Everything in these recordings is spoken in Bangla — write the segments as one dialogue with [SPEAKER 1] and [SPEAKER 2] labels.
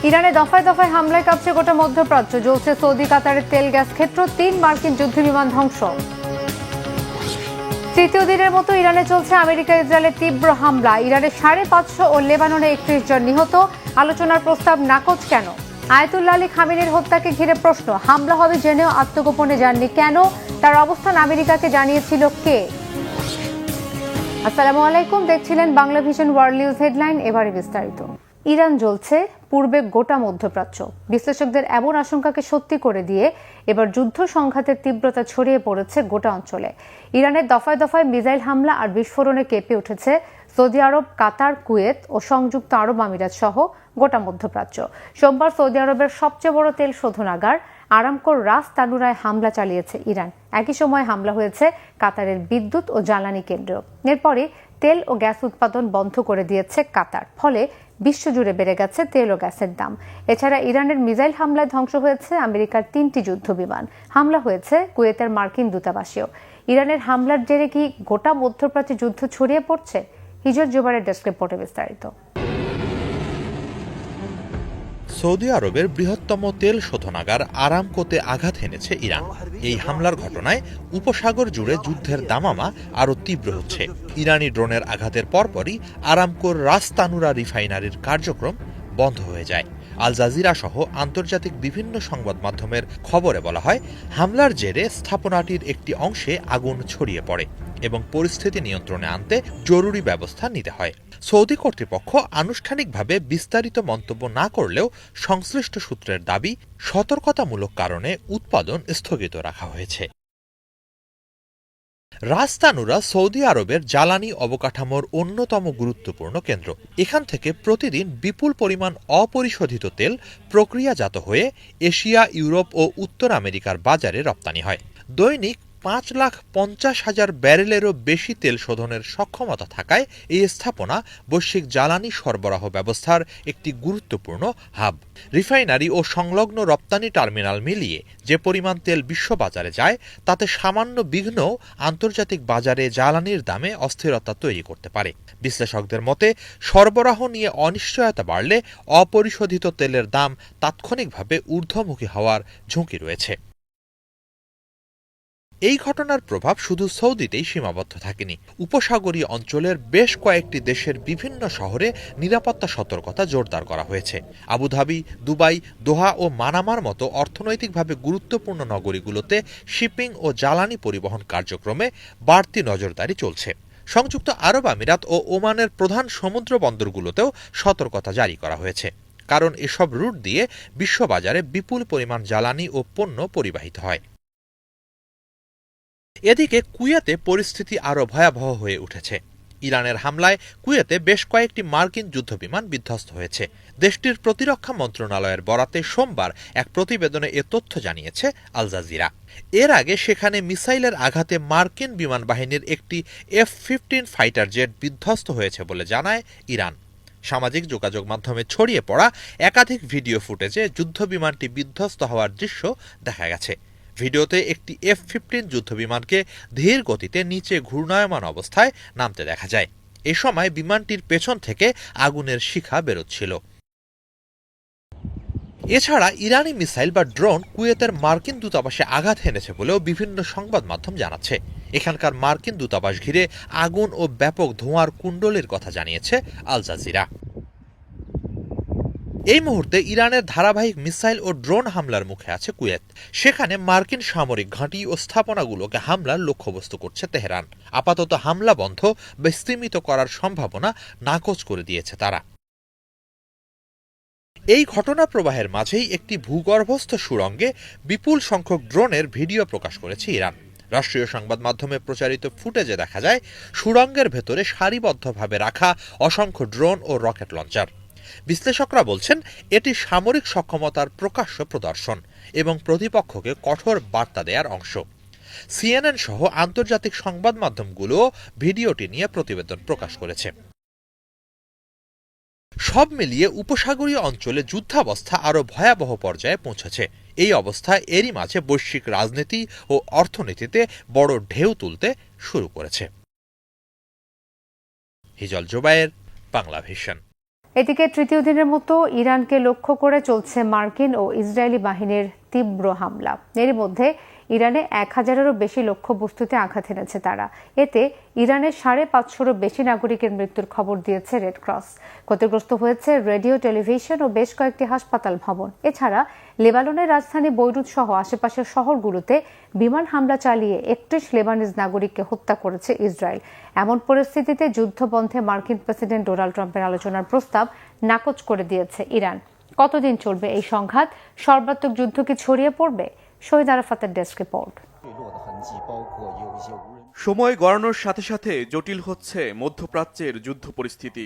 [SPEAKER 1] ইরানে দফায় দফায় হামলায় কাঁপছে গোটা মধ্যপ্রাচ্য। জ্বলছে সৌদি কাতারের তেল গ্যাস ক্ষেত্র, 3 মার্কিন যুদ্ধবিমান ধ্বংস। তৃতীয় দিনের মতো ইরানে চলছে আমেরিকা ইসরায়েলের তীব্র হামলা। ইরানের 550 ও লেবাননে 31 জন নিহত। আলোচনার প্রস্তাব নাকচ কেন? আয়াতুল্লাহ আলী খামেনির হত্যাকে ঘিরে প্রশ্ন। হামলা হবে জেনেও আত্মগোপনে যাননি কেন? তার অবস্থান আমেরিকাকে জানিয়েছিল কে? আসসালামু আলাইকুম, দেখছিলেন Bangla vision world news headline. এবারে বিস্তারিত। ইরান জ্বলছে, পূর্বে গোটা মধ্যপ্রাচ্য। বিশ্লেষকদের এমন আশঙ্কাকে সত্যি করে দিয়ে এবার যুদ্ধ সংঘাতের তীব্রতা ছড়িয়ে পড়েছে গোটা অঞ্চলে। ইরানের দফায় দফায় মিসাইল হামলা আর বিস্ফোরণে কেঁপে উঠেছে সৌদি আরব, কাতার, কুয়েত ও সংযুক্ত আরব আমিরাত সহ গোটা মধ্যপ্রাচ্য। সোমবার সৌদি আরবের সবচেয়ে বড় তেল শোধনাগার আরামকোর রাস তানুরায় হামলা চালিয়েছে ইরান। একই সময় হামলা হয়েছে কাতারের বিদ্যুৎ ও জ্বালানি কেন্দ্র। এরপরই তেল ও গ্যাস উৎপাদন বন্ধ করে দিয়েছে কাতার। ফলে বিশ্বজুড়ে বেড়ে গেছে তেল ও গ্যাসের দাম। এছাড়া ইরানের মিসাইল হামলায় ধ্বংস হয়েছে আমেরিকার 3টি যুদ্ধবিমান। হামলা হয়েছে কুয়েতের মার্কিন দূতাবাসেও। ইরানের হামলার জেরে কি গোটা মধ্যপ্রাচ্যে যুদ্ধ ছড়িয়ে পড়ছে? হিজর জুবারের ডেস্ক রিপোর্টে বিস্তারিত।
[SPEAKER 2] সৌদি আরবের বৃহত্তম তেল শোধনাগার আরামকোতে আঘাত এনেছে ইরান। এই হামলার ঘটনায় উপসাগর জুড়ে যুদ্ধের দামামা আরও তীব্র হচ্ছে। ইরানি ড্রোনের আঘাতের পরপরই আরামকোর রাস তানুরা রিফাইনারির কার্যক্রম বন্ধ হয়ে যায়। আল জাজিরা সহ আন্তর্জাতিক বিভিন্ন সংবাদ মাধ্যমের খবরে বলা হয়, হামলার জেরে স্থাপনাটির একটি অংশে আগুন ছড়িয়ে পড়ে এবং পরিস্থিতি নিয়ন্ত্রণে আনতে জরুরি ব্যবস্থা নিতে হয়। সৌদি কর্তৃপক্ষ আনুষ্ঠানিকভাবে বিস্তারিত মন্তব্য না করলেও সংশ্লিষ্ট সূত্রের দাবি, সতর্কতামূলক কারণে উৎপাদন স্থগিত রাখা হয়েছে। রাস তানুরা সৌদি আরবের জ্বালানি অবকাঠামোর অন্যতম গুরুত্বপূর্ণ কেন্দ্র। এখান থেকে প্রতিদিন বিপুল পরিমাণ অপরিশোধিত তেল প্রক্রিয়াজাত হয়ে এশিয়া, ইউরোপ ও উত্তর আমেরিকার বাজারে রপ্তানি হয়। দৈনিক 5,50,000 ব্যারেলেরও বেশি তেল শোধনের সক্ষমতা থাকায় এই স্থাপনা বৈশ্বিক জ্বালানি সরবরাহ ব্যবস্থার একটি গুরুত্বপূর্ণ হাব। রিফাইনারি ও সংলগ্ন রপ্তানি টার্মিনাল মিলিয়ে যে পরিমাণ তেল বিশ্ববাজারে যায়, তাতে সামান্য বিঘ্নও আন্তর্জাতিক বাজারে জ্বালানির দামে অস্থিরতা তৈরি করতে পারে। বিশ্লেষকদের মতে, সরবরাহ নিয়ে অনিশ্চয়তা বাড়লে অপরিশোধিত তেলের দাম তাৎক্ষণিকভাবে ঊর্ধ্বমুখী হওয়ার ঝুঁকি রয়েছে। এই ঘটনার প্রভাব শুধু সৌদিতেই সীমাবদ্ধ থাকেনি। উপসাগরীয় অঞ্চলের বেশ কয়েকটি দেশের বিভিন্ন শহরে নিরাপত্তা সতর্কতা জোরদার করা হয়েছে। আবুধাবি, দুবাই, দোহা ও মানামার মতো অর্থনৈতিকভাবে গুরুত্বপূর্ণ নগরীগুলোতে শিপিং ও জ্বালানি পরিবহন কার্যক্রমে বাড়তি নজরদারি চলছে। সংযুক্ত আরব আমিরাত ও ওমানের প্রধান সমুদ্র বন্দরগুলোতেও সতর্কতা জারি করা হয়েছে, কারণ এসব রুট দিয়ে বিশ্ববাজারে বিপুল পরিমাণ জ্বালানি ও পণ্য পরিবাহিত হয়। এদিকে কুয়েতে পরিস্থিতি আরও ভয়াবহ হয়ে উঠেছে। ইরানের হামলায় কুয়েতে বেশ কয়েকটি মার্কিন যুদ্ধবিমান বিধ্বস্ত হয়েছে। দেশটির প্রতিরক্ষা মন্ত্রণালয়ের বরাতে সোমবার এক প্রতিবেদনে এ তথ্য জানিয়েছে আল জাজিরা। এর আগে সেখানে মিসাইলের আঘাতে মার্কিন বিমান বাহিনীর একটি F-15 ফাইটার জেট বিধ্বস্ত হয়েছে বলে জানায় ইরান। সামাজিক যোগাযোগ মাধ্যমে ছড়িয়ে পড়া একাধিক ভিডিও ফুটেজে যুদ্ধবিমানটি বিধ্বস্ত হওয়ার দৃশ্য দেখা গেছে। ভিডিওতে একটি F-15 যুদ্ধবিমানকে ধীর গতিতে নিচে ঘূর্ণায়মান অবস্থায় নামতে দেখা যায়। এ সময় বিমানটির পেছন থেকে আগুনের শিখা বেরোচ্ছিল। এছাড়া ইরানি মিসাইল বা ড্রোন কুয়েতের মার্কিন দূতাবাসে আঘাত হেনেছে বলেও বিভিন্ন সংবাদ মাধ্যম জানাচ্ছে। এখানকার মার্কিন দূতাবাস ঘিরে আগুন ও ব্যাপক ধোঁয়ার কুণ্ডলীর কথা জানিয়েছে আল জাজিরা। এই মুহূর্তে ইরানের ধারাবাহিক মিসাইল ও ড্রোন হামলার মুখে আছে কুয়েত। সেখানে মার্কিন সামরিক ঘাঁটি ও স্থাপনাগুলোকে হামলার লক্ষ্যবস্তু করছে তেহরান। আপাতত হামলা বন্ধ বা স্তীমিত করার সম্ভাবনা নাকচ করে দিয়েছে তারা। এই ঘটনা প্রবাহের মাঝেই একটি ভূগর্ভস্থ সুড়ঙ্গে বিপুল সংখ্যক ড্রোনের ভিডিও প্রকাশ করেছে ইরান। রাষ্ট্রীয় সংবাদ মাধ্যমে প্রচারিত ফুটেজে দেখা যায় সুড়ঙ্গের ভেতরে সারিবদ্ধভাবে রাখা অসংখ্য ড্রোন ও রকেট লঞ্চার। বিশ্লেষকরা বলছেন, এটি সামরিক সক্ষমতার প্রকাশ্য প্রদর্শন এবং প্রতিপক্ষকে কঠোর বার্তা দেওয়ার অংশ। CNN সহ আন্তর্জাতিক সংবাদ মাধ্যমগুলো ভিডিওটি নিয়ে প্রতিবেদন প্রকাশ করেছে। সব মিলিয়ে উপসাগরীয় অঞ্চলে যুদ্ধাবস্থা আরও ভয়াবহ পর্যায়ে পৌঁছেছে। এই অবস্থায় এরই মাঝে বৈশ্বিক রাজনীতি ও অর্থনীতিতে বড় ঢেউ তুলতে শুরু করেছে। হিজল জুবায়ের, বাংলা ভিশন।
[SPEAKER 1] এদিকে তৃতীয় দিনের মতো ইরানকে লক্ষ্য করে চলছে মার্কিন ও ইসরায়েলি বাহিনীর তীব্র হামলা। এর মধ্যে ইরানে 1000-এরও বেশি লক্ষ্যবস্তুতে আঘাত এনেছে তারা। এতে ইরানের 550-রও বেশি নাগরিকের মৃত্যুর খবর দিয়েছে রেড ক্রস। ক্ষতিগ্রস্ত হয়েছে রেডিও, টেলিভিশন ও বেশ কয়েকটি হাসপাতাল ভবন। এছাড়া লেবাননের রাজধানী বৈরুত সহ আশেপাশের শহরগুলোতে বিমান হামলা চালিয়ে 31 লেবানিজ নাগরিককে হত্যা করেছে ইসরায়েল। এমন পরিস্থিতিতে যুদ্ধবন্ধে মার্কিন প্রেসিডেন্ট ডোনাল্ড ট্রাম্পের আলোচনার প্রস্তাব নাকচ করে দিয়েছে ইরান। কতদিন চলবে এই সংঘাত? সর্বাত্মক যুদ্ধ কি ছড়িয়ে পড়বে? শহীদ আরাফাতের ডেস্ক রিপোর্ট।
[SPEAKER 3] সময় গড়ানোর সাথে সাথে জটিল হচ্ছে মধ্যপ্রাচ্যের যুদ্ধ পরিস্থিতি।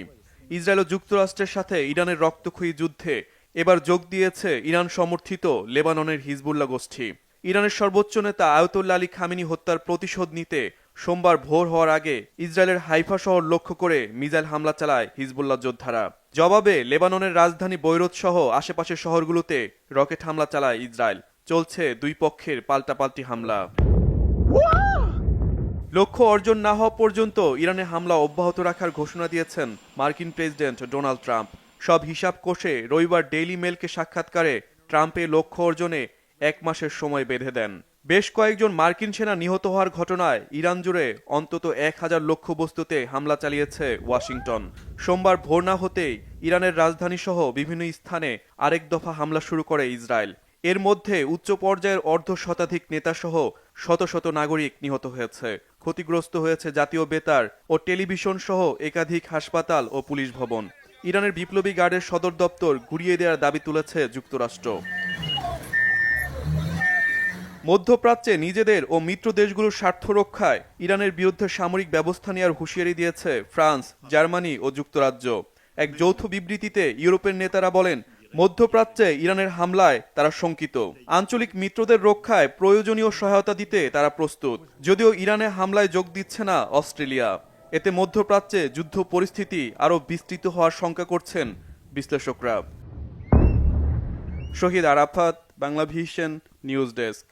[SPEAKER 3] ইসরায়েল ও যুক্তরাষ্ট্রের সাথে ইরানের রক্তক্ষয়ী যুদ্ধে এবার যোগ দিয়েছে ইরান সমর্থিত লেবাননের হিজবুল্লাহ গোষ্ঠী। ইরানের সর্বোচ্চ নেতা আয়াতুল্লাহ আলী খামেনি হত্যার প্রতিশোধ নিতে সোমবার ভোর হওয়ার আগে ইসরায়েলের হাইফা শহর লক্ষ্য করে মিসাইল হামলা চালায় হিজবুল্লাহ যোদ্ধারা। জবাবে লেবাননের রাজধানী বৈরুত সহ আশেপাশের শহরগুলোতে রকেট হামলা চালায় ইসরায়েল। চলছে দুই পক্ষের পাল্টাপাল্টি হামলা। লক্ষ্য অর্জন না হওয়া পর্যন্ত ইরানে হামলা অব্যাহত রাখার ঘোষণা দিয়েছেন মার্কিন প্রেসিডেন্ট ডোনাল্ড ট্রাম্প। সব হিসাব কষে রবিবার ডেইলি মেলকে সাক্ষাৎকারে ট্রাম্পের লক্ষ্য অর্জনে 1 মাসের সময় বেঁধে দেন। বেশ কয়েকজন মার্কিন সেনা নিহত হওয়ার ঘটনায় ইরান জুড়ে অন্তত 1000 লক্ষ্যবস্তুতে হামলা চালিয়েছে ওয়াশিংটন। সোমবার ভোর না হতেই ইরানের রাজধানী সহ বিভিন্ন স্থানে আরেক দফা হামলা শুরু করে ইসরায়েল। এর মধ্যে উচ্চ পর্যায়ের অর্ধশতাধিক নেতাসহ শত শত নাগরিক নিহত হয়েছে। ক্ষতিগ্রস্ত হয়েছে জাতীয় বেতার ও টেলিভিশন সহ একাধিক হাসপাতাল ও পুলিশ ভবন। ইরানের বিপ্লবী গার্ডের সদর দপ্তর ঘুরিয়ে দেওয়ার দাবি তুলেছে যুক্তরাষ্ট্র। মধ্যপ্রাচ্যে নিজেদের ও মিত্র দেশগুলোর স্বার্থ রক্ষায় ইরানের বিরুদ্ধে সামরিক ব্যবস্থা নেওয়ার হুঁশিয়ারি দিয়েছে ফ্রান্স, জার্মানি ও যুক্তরাজ্য। এক যৌথ বিবৃতিতে ইউরোপের নেতারা বলেন, মধ্যপ্রাচ্যে ইরানের হামলায় তারা শঙ্কিত। আঞ্চলিক মিত্রদের রক্ষায় প্রয়োজনীয় সহায়তা দিতে তারা প্রস্তুত। যদিও ইরানে হামলায় যোগ দিচ্ছে না অস্ট্রেলিয়া। এতে মধ্যপ্রাচ্যে যুদ্ধ পরিস্থিতি আরও বিস্তৃত হওয়ার শঙ্কা করছেন বিশ্লেষকরা। শহীদ আরাফাত, বাংলাভিশন নিউজ ডেস্ক।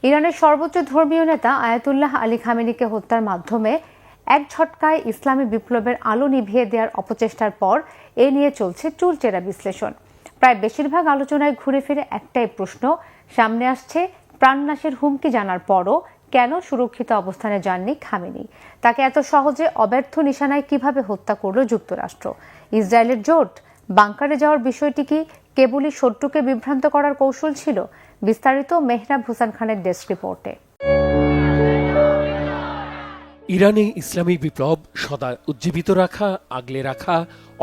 [SPEAKER 1] ইরানের সর্বোচ্চ ধর্মীয় নেতা আয়াতুল্লাহ আলী খামেনিকে হত্যার মাধ্যমে এক ঝটকায় ইসলামী বিপ্লবের আলো নিভিয়ে দেওয়ার অপচেষ্টার পর এ নিয়ে চলছে চুলচেরা বিশ্লেষণ। প্রায় বেশিরভাগ আলোচনায় ঘুরে ফিরে একটাই প্রশ্ন সামনে আসছে, প্রাণনাশের হুমকি জানার পরও কেন সুরক্ষিত অবস্থানে যাননি খামেনি? তাকে এত সহজে অব্যর্থ নিশানায় কিভাবে হত্যা করল যুক্তরাষ্ট্র? ইসরায়েলের জোট বাংকারে যাওয়ার বিষয়টি কি কেবলই শত্রুকে বিভ্রান্ত করার কৌশল ছিল? বিস্তারিত মেহরাব হোসেন খানের ডেস্ক রিপোর্টে।
[SPEAKER 4] ইরানে ইসলামী বিপ্লব সদা উজ্জীবিত রাখা, আগলে রাখা,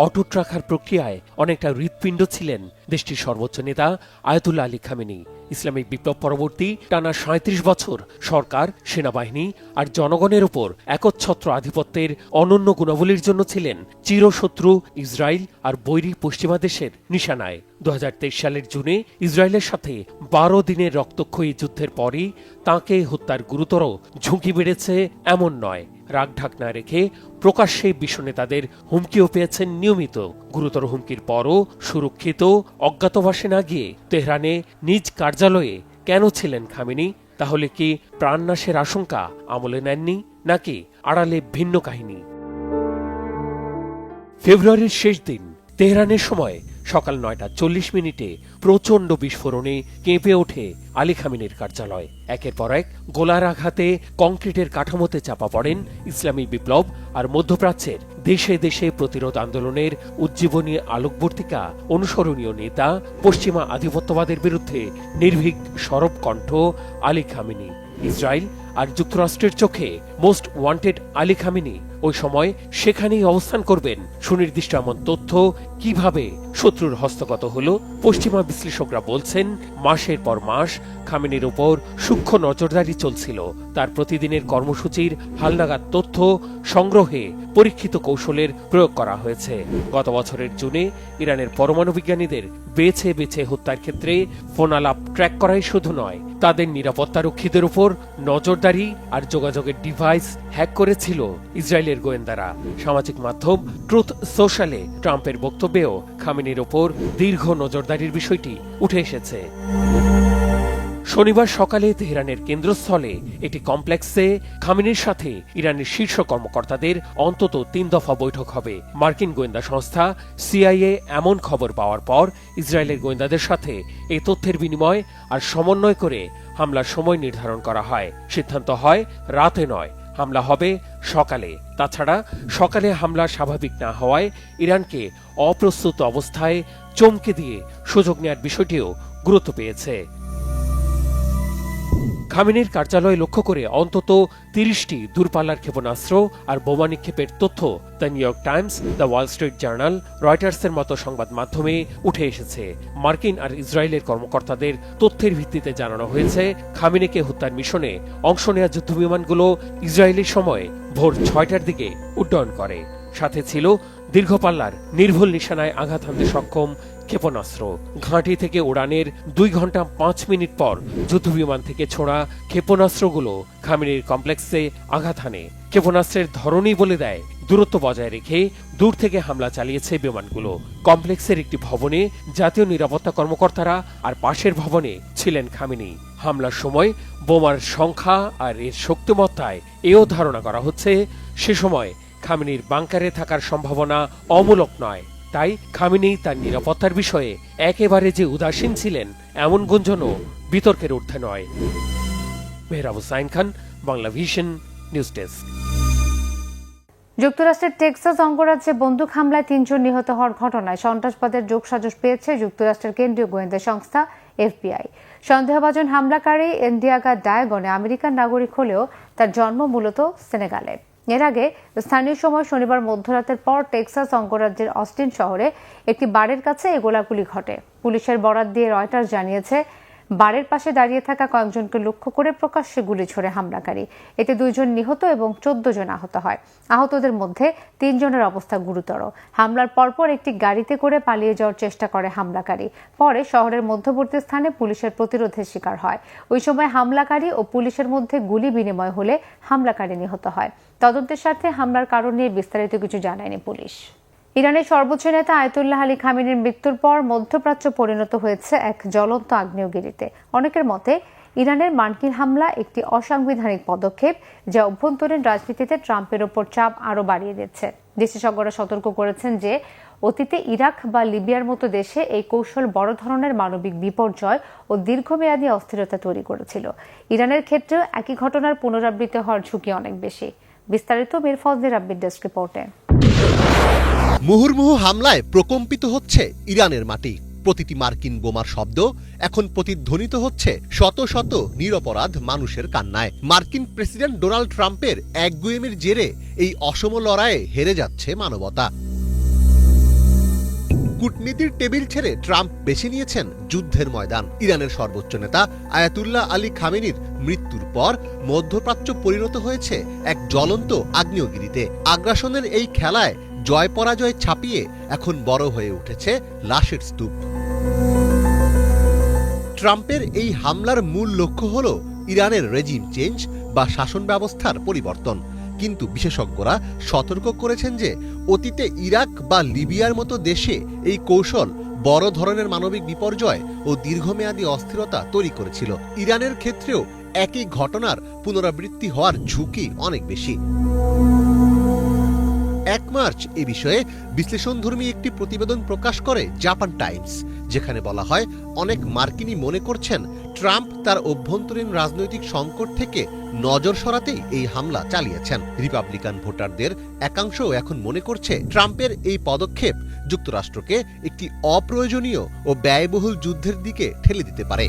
[SPEAKER 4] অটুট রাখার প্রক্রিয়ায় অনেকটা হৃৎপিণ্ড ছিলেন দেশটির সর্বোচ্চ নেতা আয়াতুল্লাহ আলী খামেনি। ইসলামিক বিপ্লব পরবর্তী টানা 37 বছর সরকার, সেনাবাহিনী আর জনগণের উপর একচ্ছত্র আধিপত্যের অনন্য গুণাবলীর জন্য ছিলেন চিরশত্রু ইসরায়েল আর বৈরী পশ্চিমা দেশের নিশানায়। 2023 সালের জুনে ইসরায়েলের সাথে 12 দিনের রক্তক্ষয়ী যুদ্ধের পরই তাঁকে হত্যার গুরুতর ঝুঁকি বেড়েছে এমন নয়। রাগঢাক না রেখে প্রকাশ্যে বিশ্বনেতাদের হুমকিও পেয়েছেন নিয়মিত। গুরুতর হুমকির পরও সুরক্ষিত অজ্ঞাতবাসে না গিয়ে তেহরানে নিজ কার্যালয়ে কেন ছিলেন খামেনি? তাহলে কি প্রাণনাশের আশঙ্কা আমলে নেননি, নাকি আড়ালে ভিন্ন কাহিনী? ফেব্রুয়ারির শেষ দিন তেহরানের সময় সকাল 9:40 প্রচণ্ড বিস্ফোরণে কেঁপে ওঠে আলী খামেনির কার্যালয়। একের পর এক গোলার আঘাতে কংক্রিটের কাঠামোতে চাপা পড়েন ইসলামী বিপ্লব আর মধ্যপ্রাচ্যের দেশে দেশে প্রতিরোধ আন্দোলনের উজ্জীবনী আলোকবর্তিকা অনুসরণীয় নেতা, পশ্চিমা আধিপত্যবাদের বিরুদ্ধে নির্ভীক সরব কণ্ঠ আলী খামেনি। ইসরায়েল আর যুক্তরাষ্ট্রের চোখে মোস্ট ওয়ান্টেড আলী খামেনি ওই সময় সেখানেই অবস্থান করবেন। সুনির্দিষ্ট এমন তথ্য কিভাবে শত্রুর হস্তগত হলো? পশ্চিমা বিশ্লেষকরা বলছেন, মাসের পর মাস খামেনির উপর সূক্ষ্ম নজরদারি চলছিল। তার প্রতিদিনের কর্মসূচির হালনাগাদ তথ্য সংগ্রহে পরীক্ষিত কৌশলের প্রয়োগ করা হয়েছে। গত বছরের জুনে ইরানের পরমাণু বিজ্ঞানীদের বেছে বেছে হত্যার ক্ষেত্রে ফোন আলাপ ট্র্যাক করাই শুধু নয়, তাদের নিরাপত্তারক্ষীদের উপর নজরদারি আর যোগাযোগের ডিভাইস হ্যাক করেছিল ইসরায়েলের গোয়েন্দারা। সামাজিক মাধ্যম ট্রুথ সোশ্যালে ট্রাম্পের বক্তব্যেও খামেনির ওপর দীর্ঘ নজরদারির বিষয়টি উঠে এসেছে। শনিবার সকালে তেহরানের কেন্দ্রস্থলে একটি কমপ্লেক্সে খামেনির সাথে ইরানের শীর্ষ কর্মকর্তাদের অন্তত 3 দফা বৈঠক হবে। মার্কিন গোয়েন্দা সংস্থা সিআইএ এমন খবর পাওয়ার পর ইসরায়েলের গোয়েন্দাদের সাথে এই তথ্যের বিনিময় আর সমন্বয় করে হামলার সময় নির্ধারণ করা হয়। সিদ্ধান্ত হয় রাতে নয়, হামলা হবে সকালে। তাছাড়া সকালে হামলা স্বাভাবিক না হওয়ায় ইরানকে অপ্রস্তুত অবস্থায় চমকে দিয়ে সুযোগ নেওয়ার বিষয়টিও গুরুত্ব পেয়েছে। খামেনির কার্যালয় লক্ষ্য করে অন্তত 30টি দূরপাল্লার ক্ষেপণাস্ত্র আর বোমা নিক্ষেপের তথ্য the new York Times, the Wall Street journal, রয়টার্সের মতো সংবাদ মাধ্যমে উঠে এসেছে। মার্কিন আর ইসরায়েলের কর্মকর্তাদের তথ্যের ভিত্তিতে জানানো হয়েছে, খামেনিকে হত্যার মিশনে অংশ নেওয়া যুদ্ধবিমানগুলো ইসরায়েলের সময় ভোর 6টার দিকে উড্ডয়ন করে। সাথে ছিল দীর্ঘপাল্লার নির্ভুল নিশানায় আঘাত হানতে সক্ষম ক্ষেপণাস্ত্র। ঘাঁটি থেকে উড়ানের 2 ঘন্টা 5 মিনিট পর যুদ্ধবিমান থেকে ছোড়া ক্ষেপণাস্ত্রগুলো খামেনির কমপ্লেক্সে আঘাত হানে। ক্ষেপণাস্ত্রের ধরনই বলে দেয় দূরত্ব বজায় রেখে দূর থেকে হামলা চালিয়েছে বিমানগুলো। কমপ্লেক্সের একটি ভবনে জাতীয় নিরাপত্তা কর্মকর্তারা আর পাশের ভবনে ছিলেন খামেনি। হামলার সময় বোমার সংখ্যা আর এর শক্তিমত্তায় এও ধারণা করা হচ্ছে সে সময় খামেনির বাংকারে থাকার সম্ভাবনা অমূলক নয়। তাই খামেনি তার নিরাপত্তার বিষয়ে একেবারে যে উদাসীন ছিলেন এমন গুঞ্জনও বিতর্কের ঊর্ধ্বে নয়। Mehrab Hussain Khan, Bangla vision, news desk.
[SPEAKER 1] যুক্তরাষ্ট্রের টেক্সাস অঙ্গরাজ্যে বন্দুক হামলায় 3 জন নিহত হওয়ার ঘটনায় সন্ত্রাসবাদের যোগসাজশ পেয়েছে যুক্তরাষ্ট্রের কেন্দ্রীয় গোয়েন্দা সংস্থা এফবিআই। সন্দেহভাজন হামলাকারী এন্ডিয়াগা ডায়াগনে আমেরিকান নাগরিক হলেও তার জন্ম মূলত সেনেগালে। এর আগে স্থানীয় সময় শনিবার মধ্যরাতের পর টেক্সাস অঙ্গরাজ্যের অস্টিন শহরে একটি বারের কাছে এই গোলাগুলি ঘটে। পুলিশের বরাত দিয়ে রয়টার্স জানিয়েছে, বারের পাশে দাঁড়িয়ে থাকা কয়েকজনকে লক্ষ্য করে প্রকাশ্যে গুলি ছোড়ে হামলাকারী। এতে 2 জন নিহত এবং 14 জন আহত হয়। আহতদের মধ্যে 3 জনের অবস্থা গুরুতর। হামলার পরপর একটি গাড়িতে করে পালিয়ে যাওয়ার চেষ্টা করে হামলাকারী। পরে শহরের মধ্যবর্তী স্থানে পুলিশের প্রতিরোধের শিকার হয়। ওই সময় হামলাকারী ও পুলিশের মধ্যে গুলি বিনিময় হলে হামলাকারী নিহত হয়। তদন্তের স্বার্থে হামলার কারণ নিয়ে বিস্তারিত কিছু জানায়নি পুলিশ। ইরানের সর্বোচ্চ নেতা আয়াতুল্লাহ আলী খামেনির মৃত্যুর পর মধ্যপ্রাচ্য পরিণত হয়েছে এক জ্বলন্ত আগ্নেয়গিরিতে। অনেকের মতে ইরানের মার্কিন হামলা একটি অসাংবিধানিক পদক্ষেপ, যা অভ্যন্তরীণ রাজনীতিতে ট্রাম্পের ওপর চাপ আরও বাড়িয়ে দিচ্ছে। বিশেষজ্ঞরা সতর্ক করেছেন যে অতীতে ইরাক বা লিবিয়ার মতো দেশে এই কৌশল বড় ধরনের মানবিক বিপর্যয় ও দীর্ঘমেয়াদী অস্থিরতা তৈরি করেছিল। ইরানের ক্ষেত্রেও একই ঘটনার পুনরাবৃত্তি হওয়ার ঝুঁকি অনেক বেশি। বিস্তারিত মীর ফজলে রাব্বির ডেস্ক রিপোর্টে।
[SPEAKER 5] মুহুর্মুহু হামলায় প্রকম্পিত হচ্ছে ইরানের মাটি। প্রতিটি মার্কিন বোমার শব্দ এখন প্রতিধ্বনিত হচ্ছে শত শত নিরপরাধ মানুষের কান্নায়। মার্কিন প্রেসিডেন্ট ডোনাল্ড ট্রাম্পের একগুঁয়েমির জেরে এই অসম লড়াইয়ে হেরে যাচ্ছে মানবতা। কূটনীতির টেবিল ছেড়ে ট্রাম্প বেছে নিয়েছেন যুদ্ধের ময়দান। ইরানের সর্বোচ্চ নেতা আয়াতুল্লাহ আলী খামেনির মৃত্যুর পর মধ্যপ্রাচ্য পরিণত হয়েছে এক জ্বলন্ত আগ্নেয়গিরিতে। আগ্রাসনের এই খেলায় জয় পরাজয় ছাপিয়ে এখন বড় হয়ে উঠেছে লাশের স্তূপ। ট্রাম্পের এই হামলার মূল লক্ষ্য হল ইরানের রেজিম চেঞ্জ বা শাসন ব্যবস্থার পরিবর্তন। কিন্তু বিশেষজ্ঞরা সতর্ক করেছেন যে অতীতে ইরাক বা লিবিয়ার মতো দেশে এই কৌশল বড় ধরনের মানবিক বিপর্যয় ও দীর্ঘমেয়াদী অস্থিরতা তৈরি করেছিল। ইরানের ক্ষেত্রেও একই ঘটনার পুনরাবৃত্তি হওয়ার ঝুঁকি অনেক বেশি। 1 মার্চ এ বিষয়ে বিশ্লেষণধর্মী একটি প্রতিবেদন প্রকাশ করে জাপান টাইমস, যেখানে বলা হয় অনেক মার্কিনী মনে করছেন ট্রাম্প তার অভ্যন্তরীণ রাজনৈতিক সংকট থেকে নজর সরাতেই এই হামলা চালিয়েছেন। রিপাবলিকান ভোটারদের একাংশও এখন মনে করছে ট্রাম্পের এই পদক্ষেপ যুক্তরাষ্ট্রকে একটি অপ্রয়োজনীয় ও ব্যয়বহুল যুদ্ধের দিকে ঠেলে দিতে পারে।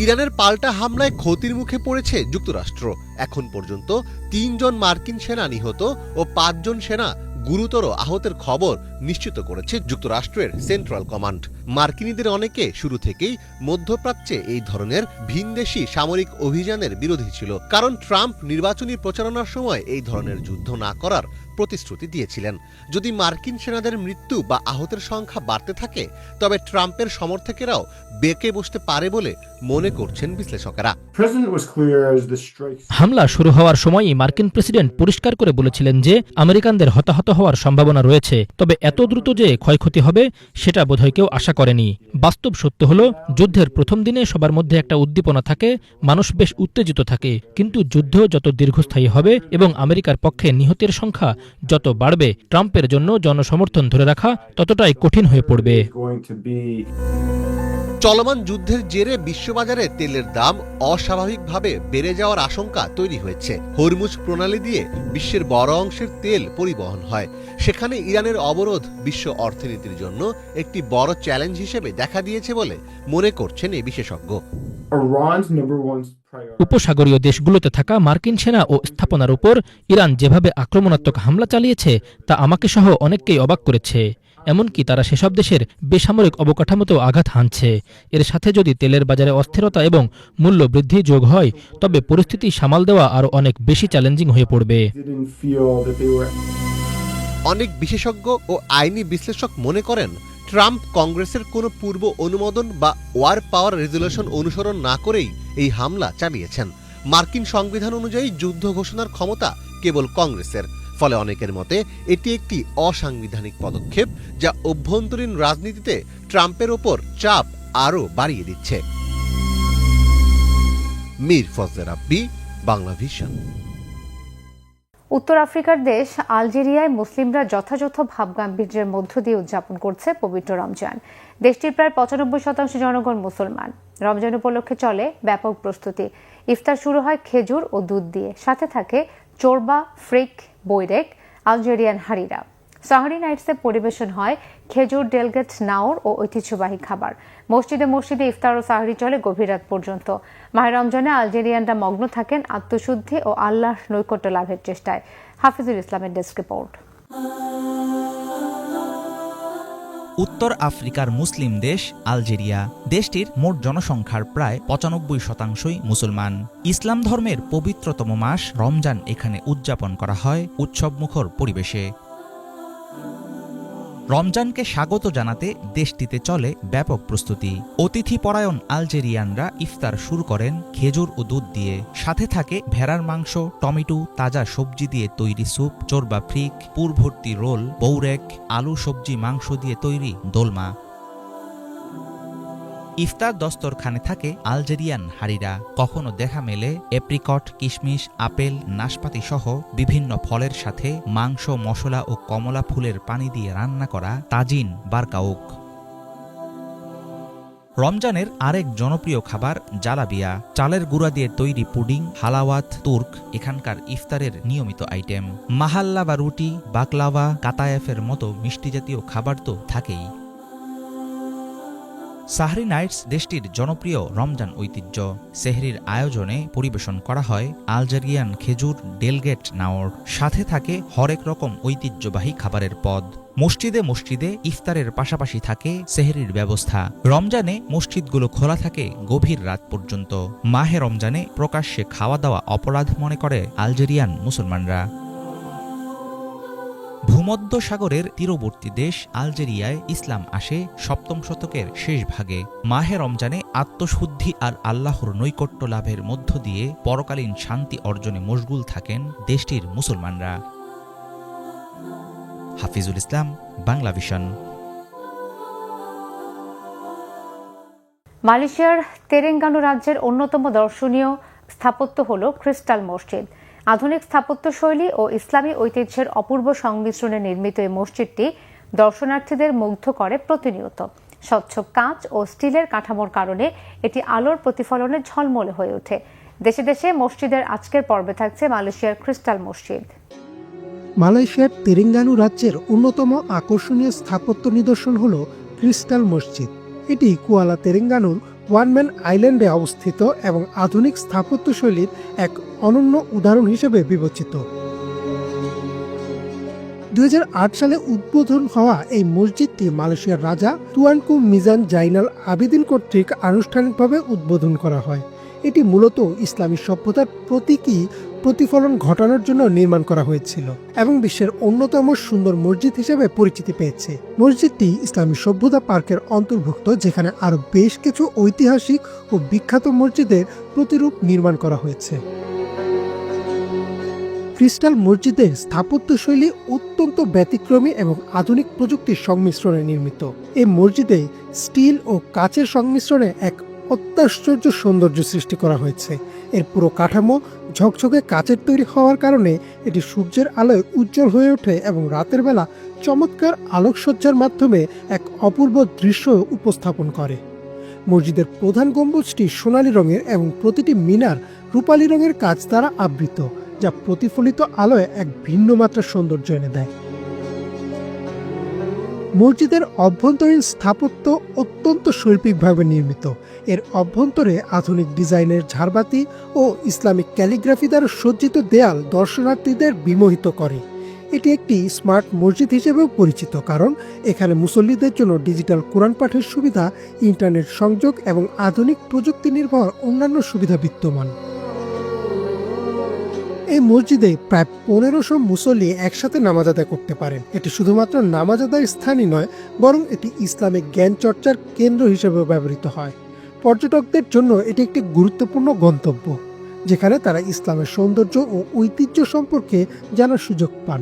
[SPEAKER 5] ইরানের পাল্টা হামলায় ক্ষতির মুখে পড়েছে যুক্তরাষ্ট্র। এখন পর্যন্ত 3 জন মার্কিন সেনা নিহত ও 5 জন সেনা গুরুতর আহতের খবর নিশ্চিত করেছে যুক্তরাষ্ট্রের সেন্ট্রাল কমান্ড। মার্কিনীদের অনেকে শুরু থেকেই মধ্যপ্রাচ্যে এই ধরনের ভিনদেশী সামরিক অভিযানের বিরোধী ছিল, কারণ ট্রাম্প নির্বাচনী প্রচারণার সময় এই ধরনের যুদ্ধ না করার প্রতিশ্রুতি দিয়েছিলেন। যদি মার্কিন সেনাদের মৃত্যু বা আহতের সংখ্যা বাড়তে থাকে, তবে ট্রাম্পের সমর্থকেরাও বেঁকে বসতে পারে বলে মনে করছেন বিশ্লেষকেরা।
[SPEAKER 6] হামলা শুরু হওয়ার সময়ই মার্কিন প্রেসিডেন্ট পরিষ্কার করে বলেছিলেন যে আমেরিকানদের হতাহত হওয়ার সম্ভাবনা রয়েছে, তবে এত এত দ্রুত যে ক্ষয়ক্ষতি হবে সেটা বোধহয় কেউ আশা করেনি। বাস্তব সত্য হলো, যুদ্ধের প্রথম দিনে সবার মধ্যে একটা উদ্দীপনা থাকে, মানুষ বেশ উত্তেজিত থাকে, কিন্তু যুদ্ধ যত দীর্ঘস্থায়ী হবে এবং আমেরিকার পক্ষে নিহতের সংখ্যা যত বাড়বে, ট্রাম্পের জন্য জনসমর্থন ধরে রাখা ততটাই কঠিন হয়ে পড়বে।
[SPEAKER 5] চলমান যুদ্ধের জেরে বিশ্ববাজারে তেলের দাম অস্বাভাবিকভাবে বেড়ে যাওয়ার আশঙ্কা তৈরি হয়েছে। হরমুজ প্রণালী দিয়ে বিশ্বের বড় অংশের তেল পরিবহন হয়। সেখানে ইরানের অবরোধ বিশ্ব অর্থনীতির জন্য একটি বড় চ্যালেঞ্জ হিসেবে দেখা দিয়েছে বলে মনে করছেন এই বিশেষজ্ঞ।
[SPEAKER 6] উপসাগরীয় দেশগুলোতে থাকা মার্কিন সেনা ও স্থাপনার উপর ইরান যেভাবে আক্রমণাত্মক হামলা চালিয়েছে তা আমাকে সহ অনেককেই অবাক করেছে। এমনকি তারা সেসব দেশের বেসামরিক অবকাঠামোতেও আঘাত হানছে। এর সাথে যদি তেলের বাজারে অস্থিরতা এবং মূল্য বৃদ্ধি যোগ হয়, তবে পরিস্থিতি সামাল দেওয়া আরও অনেক বেশি চ্যালেঞ্জিং হয়ে পড়বে।
[SPEAKER 5] অনেক বিশেষজ্ঞ ও আইনি বিশ্লেষক মনে করেন, ট্রাম্প কংগ্রেসের কোনো পূর্ব অনুমোদন বা ওয়ার পাওয়ার রেজুলেশন অনুসরণ না করেই এই হামলা চালিয়েছেন। মার্কিন সংবিধান অনুযায়ী যুদ্ধ ঘোষণার ক্ষমতা কেবল কংগ্রেসের। ফলে অনেকের মতে এটি একটি অসাংবিধানিক পদক্ষেপ, যা অভ্যন্তরীণ রাজনীতিতে ট্রাম্পের ওপর চাপ আরও বাড়িয়ে দিচ্ছে। মীর ফজলে রাব্বি, বাংলা ভিশন।
[SPEAKER 1] উত্তর আফ্রিকার দেশ আলজেরিয়ায় মুসলিমরা যথাযথ ভাবগাম্ভীর্যের মধ্য দিয়ে উদযাপন করছে পবিত্র রমজান। দেশটির প্রায় 95% জনগণ মুসলমান। রমজান উপলক্ষে চলে ব্যাপক প্রস্তুতি। ইফতার শুরু হয় খেজুর ও দুধ দিয়ে, সাথে থাকে চোরবা, ফ্রিক, বৈরেক, আলজেরিয়ান হারিরা। সাহারি নাইটসে পরিবেশন হয় খেজুর, ডেলগেট, নাওর ও ঐতিহ্যবাহী খাবার। মসজিদে মসজিদে ইফতার ও সাহারি চলে গভীর রাত পর্যন্ত। মাহে রমজানে আলজেরিয়ানরা মগ্ন থাকেন আত্মশুদ্ধি ও আল্লাহর নৈকট্য লাভের চেষ্টায়। হাফিজুল ইসলামের ডেস্ক রিপোর্ট।
[SPEAKER 7] উত্তর আফ্রিকার মুসলিম দেশ আলজেরিয়া। দেশটির মোট জনসংখ্যার প্রায় 95%ই মুসলমান। ইসলাম ধর্মের পবিত্রতম মাস রমজান এখানে উদযাপন করা হয় উৎসবমুখর পরিবেশে। রমজানকে স্বাগত জানাতে দেশটিতে চলে ব্যাপক প্রস্তুতি। অতিথিপরায়ণ আলজেরিয়ানরা ইফতার শুরু করেন খেজুর ও দুধ দিয়ে, সাথে থাকে ভেড়ার মাংস, টমেটো, তাজা সবজি দিয়ে তৈরি স্যুপ, চোরবা ফ্রিক, পুরভর্তি রোল, বৌরেক, আলু, সবজি, মাংস দিয়ে তৈরি দোলমা। ইফতার দস্তরখানে থাকে আলজেরিয়ান হারিরা। কখনো দেখা মেলে এপ্রিকট, কিশমিশ, আপেল, নাশপাতি সহ বিভিন্ন ফলের সাথে মাংস, মশলা ও কমলা ফুলের পানি দিয়ে রান্না করা তাজিন বারকাউক। রমজানের আরেক জনপ্রিয় খাবার জালাবিয়া, চালের গুঁড়া দিয়ে তৈরি পুডিং, হালাওয়াত, তুর্ক এখানকার ইফতারের নিয়মিত আইটেম। মাহাল্লা বা রুটি, বাকলাওয়া, কাতায়েফের মতো মিষ্টি জাতীয় খাবার তো থাকেই। সাহরি নাইটস দেশটির জনপ্রিয় রমজান ঐতিহ্য। সেহরির আয়োজনে পরিবেশন করা হয় আলজেরিয়ান খেজুর, ডেলগেট, নাওর, সাথে থাকে হরেক রকম ঐতিহ্যবাহী খাবারের পদ। মসজিদে মসজিদে ইফতারের পাশাপাশি থাকে সেহরির ব্যবস্থা। রমজানে মসজিদগুলো খোলা থাকে গভীর রাত পর্যন্ত। মাহে রমজানে প্রকাশ্যে খাওয়া দাওয়া অপরাধ মনে করে আলজেরিয়ান মুসলমানরা। ভূমধ্য সাগরের তীরবর্তী দেশ আলজেরিয়ায় ইসলাম আসে 7ম শতকের শেষ ভাগে। মাহে রমজানে আত্মশুদ্ধি আর আল্লাহর নৈকট্য লাভের মধ্য দিয়ে পরকালীন শান্তি অর্জনে মশগুল থাকেন দেশটির মুসলমানরা। হাফিজুল ইসলাম, বাংলা ভিশন।
[SPEAKER 1] মালয়েশিয়ার তেরেঙ্গানু রাজ্যের অন্যতম দর্শনীয় স্থাপত্য হল ক্রিস্টাল মসজিদ। আধুনিক স্থাপত্যশৈলী ও ইসলামী ঐতিহ্যের অপূর্ব সংমিশ্রণে নির্মিত এই মসজিদটি দর্শনার্থীদের মুগ্ধ করে প্রতিনিয়ত। স্বচ্ছ কাঁচ ও স্টিলের কাঠামোর কারণে এটি আলোর প্রতিফলনে ঝলমলে হয়ে ওঠে। দেশে দেশে মসজিদের আজকের পর্বে থাকছে মালয়েশিয়ার ক্রিস্টাল মসজিদ।
[SPEAKER 8] মালয়েশিয়ার তেরেঙ্গানু রাজ্যের অন্যতম আকর্ষণীয় স্থাপত্য নিদর্শন হল ক্রিস্টাল মসজিদ। এটি কুয়ালা তেরেঙ্গানুর ওয়ানম্যান আইল্যান্ডে অবস্থিত এবং আধুনিক স্থাপত্যশৈলীর এক অনন্য উদাহরণ হিসেবে বিবেচিত। 2008 সালে উদ্বোধন হওয়া এই মসজিদটি মালয়েশিয়ার রাজা তুয়ানকু মিজান জাইনাল আবেদিন কর্তৃক আনুষ্ঠানিকভাবে উদ্বোধন করা হয়। এটি মূলত ইসলামী সভ্যতার প্রতীকী প্রতিফলন ঘটানোর জন্য নির্মাণ করা হয়েছিল এবং বিশ্বের অন্যতম সুন্দর মসজিদ হিসেবে পরিচিতি পেয়েছে। মসজিদটি ইসলামী সভ্যতা পার্কের অন্তর্ভুক্ত, যেখানে আরও বেশ কিছু ঐতিহাসিক ও বিখ্যাত মসজিদের প্রতিরূপ নির্মাণ করা হয়েছে। ক্রিস্টাল মসজিদের স্থাপত্যশৈলী অত্যন্ত ব্যতিক্রমী এবং আধুনিক প্রযুক্তির সংমিশ্রণে নির্মিত। এই মসজিদে স্টিল ও কাচের সংমিশ্রণে এক অত্যাশ্চর্য সৌন্দর্য সৃষ্টি করা হয়েছে। এর পুরো কাঠামো ঝকঝকে কাচের তৈরি হওয়ার কারণে এটি সূর্যের আলোয় উজ্জ্বল হয়ে ওঠে এবং রাতের বেলা চমৎকার আলোকসজ্জার মাধ্যমে এক অপূর্ব দৃশ্য উপস্থাপন করে। মসজিদের প্রধান গম্বুজটি সোনালী রঙের এবং প্রতিটি মিনার রূপালী রঙের কাচ দ্বারা আবৃত, যা প্রতিফলিত আলোয় এক ভিন্ন মাত্রার সৌন্দর্য এনে দেয়। মসজিদের অভ্যন্তরীণ স্থাপত্য অত্যন্ত শৈল্পিকভাবে নির্মিত। এর অভ্যন্তরে আধুনিক ডিজাইনের ঝাড়বাতি ও ইসলামিক ক্যালিগ্রাফি দ্বারা সজ্জিত দেয়াল দর্শনার্থীদের বিমোহিত করে। এটি একটি স্মার্ট মসজিদ হিসেবেও পরিচিত, কারণ এখানে মুসল্লিদের জন্য ডিজিটাল কোরআন পাঠের সুবিধা, ইন্টারনেট সংযোগ এবং আধুনিক প্রযুক্তি নির্ভর অন্যান্য সুবিধা বিদ্যমান। এই মসজিদে প্রায় 1500 মুসল্লি একসাথে নামাজ আদায় করতে পারেন। এটি শুধুমাত্র নামাজ আদায়ের স্থানই নয়, বরং এটি ইসলামিক জ্ঞান চর্চার কেন্দ্র হিসেবেও ব্যবহৃত হয়। পর্যটকদের জন্য এটি একটি গুরুত্বপূর্ণ গন্তব্য, যেখানে তারা ইসলামের সৌন্দর্য ও ঐতিহ্য সম্পর্কে জানার সুযোগ পান।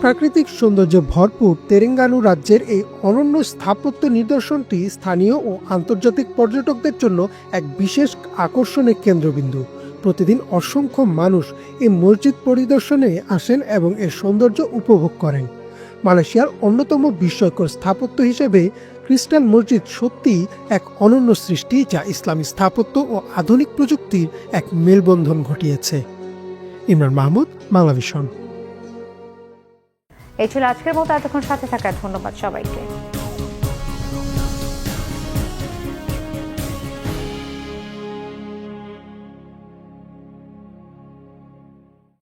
[SPEAKER 8] প্রাকৃতিক সৌন্দর্যে ভরপুর তেলেঙ্গানা রাজ্যের এই অনন্য স্থাপত্য নিদর্শনটি স্থানীয় ও আন্তর্জাতিক পর্যটকদের জন্য এক বিশেষ আকর্ষণের কেন্দ্রবিন্দু। প্রতিদিন অসংখ্য মানুষ এই মসজিদ পরিদর্শনে আসেন এবং এর সৌন্দর্য উপভোগ করেন। মালয়েশিয়ার অন্যতম বিস্ময়কর স্থাপত্য হিসেবে ক্রিস্টাল মসজিদ সত্যিই এক অনন্য সৃষ্টি, যা ইসলামী স্থাপত্য ও আধুনিক প্রযুক্তির এক মেলবন্ধন ঘটিয়েছে। ইমরান মাহমুদ, বাংলাভিশন।
[SPEAKER 1] এই ছিল আজকের মতো। এতক্ষণ সাথে থাকার ধন্যবাদ সবাইকে।